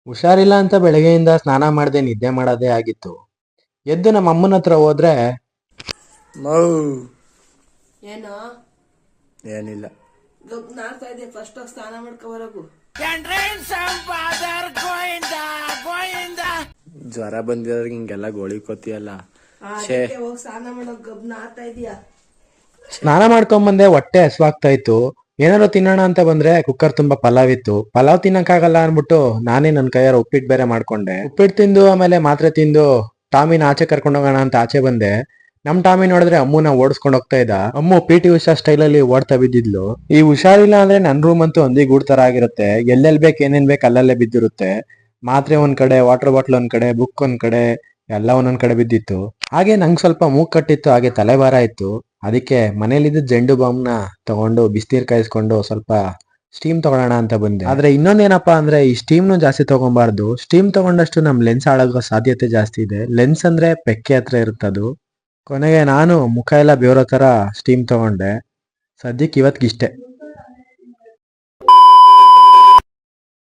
ಹುಷಾರಿಲ್ಲ ಅಂತ ಬೆಳಗ್ಗೆಯಿಂದ ಸ್ನಾನ ಮಾಡದೆ ನಿದ್ದೆ ಮಾಡೋದೇ ಆಗಿತ್ತು. ಎದ್ದು ನಮ್ಮ ಅಮ್ಮನ ಹತ್ರ ಹೋದ್ರೆ ಮೌ ಏನೋ ಏನಿಲ್ಲ. ಗಬ್ ನಾಡ್ತಾ ಇದೆ ಫಸ್ಟ್ ಸ್ನಾನ ಮಾಡ್ಕೊಬರಗು. ಜ್ವರ ಬಂದಿರೋರ್ಗೆ ಹಿಂಗೆಲ್ಲ ಗೋಳಿ ಕೊತ್ತಿಯಲ್ಲ. ಹೋಗಿ ಸ್ನಾನ ಮಾಡೋ ಗಬ್ ನಾಡ್ತಾ ಇದೀಯಾ. ಸ್ನಾನ ಮಾಡ್ಕೊಂಬಂದೆ. ಹೊಟ್ಟೆ ಹಸ್ವಾಗ್ತಾ ಇತ್ತು. ಏನಾದ್ರು ತಿನ್ನೋಣ ಅಂತ ಬಂದ್ರೆ ಕುಕ್ಕರ್ ತುಂಬಾ ಪಲಾವ್ ಇತ್ತು. ಪಲಾವ್ ತಿನ್ನಕ್ಕಾಗಲ್ಲ ಅನ್ಬಿಟ್ಟು ನಾನೇ ನನ್ನ ಕೈಯಾರ ಉಪ್ಪಿಟ್ಟು ಬೇರೆ ಮಾಡ್ಕೊಂಡೆ. ಉಪ್ಪಿಟ್ಟು ತಿಂದು ಆಮೇಲೆ ಮಾತ್ರೆ ತಿಂದು ಟಾಮಿನ ಆಚೆ ಕರ್ಕೊಂಡು ಹೋಗೋಣ ಅಂತ ಆಚೆ ಬಂದೆ. ನಮ್ ಟಾಮಿ ನೋಡಿದ್ರೆ ಅಮ್ಮನ ಓಡಿಸ್ಕೊಂಡು ಹೋಗ್ತಾ ಇದ್ದ. ಅಮ್ಮು PT ಉಷಾ ಸ್ಟೈಲಲ್ಲಿ ಓಡ್ತಾ ಬಿದ್ದಿದ್ಲು. ಈ ಹುಷಾರಿಲ್ಲ ಅಂದ್ರೆ ನನ್ ರೂಮ್ ಅಂತೂ ಒಂದಿ ಗೂಡ್ ಆಗಿರುತ್ತೆ. ಎಲ್ಲೆಲ್ ಬೇಕು ಏನೇನ್ ಬೇಕು ಅಲ್ಲಲ್ಲೇ ಬಿದ್ದಿರುತ್ತೆ. ಮಾತ್ರೆ ಒಂದ್ ಕಡೆ, ವಾಟರ್ ಬಾಟ್ಲ್ ಒಂದ್ ಕಡೆ, ಬುಕ್ ಒಂದ್ ಕಡೆ, ಎಲ್ಲ ಒಂದೊಂದ್ ಕಡೆ ಬಿದ್ದಿತ್ತು. ಹಾಗೆ ನಂಗೆ ಸ್ವಲ್ಪ ಮೂಗ್ ಕಟ್ಟಿತ್ತು, ಹಾಗೆ ತಲೆಭಾರ ಇತ್ತು. ಅದಕ್ಕೆ ಮನೇಲಿದ್ದ ಜೆಂಡು ಬಾಂಬ್ನ ತಗೊಂಡು ಬಿಸಿನೀರ್ ಕಾಯಿಸ್ಕೊಂಡು ಸ್ವಲ್ಪ ಸ್ಟೀಮ್ ತಗೊಳ್ಳೋಣ ಅಂತ ಬಂದೆ. ಆದ್ರೆ ಇನ್ನೊಂದೇನಪ್ಪಾ ಅಂದ್ರೆ ಈ ಸ್ಟೀಮ್ನು ಜಾಸ್ತಿ ತಗೊಬಾರ್ದು. ಸ್ಟೀಮ್ ತಗೊಂಡಷ್ಟು ನಮ್ ಲೆನ್ಸ್ ಹಾಳಾಗೋ ಸಾಧ್ಯತೆ ಜಾಸ್ತಿ ಇದೆ. ಲೆನ್ಸ್ ಅಂದ್ರೆ ಪೆಕ್ಕೆ ಹತ್ರ ಇರುತ್ತದು. ಕೊನೆಗೆ ನಾನು ಮುಖ ಎಲ್ಲ ಬೇರೋ ತರ ಸ್ಟೀಮ್ ತಗೊಂಡೆ. ಸದ್ಯಕ್ಕೆ ಇವತ್ತಿಗಿಷ್ಟೇ.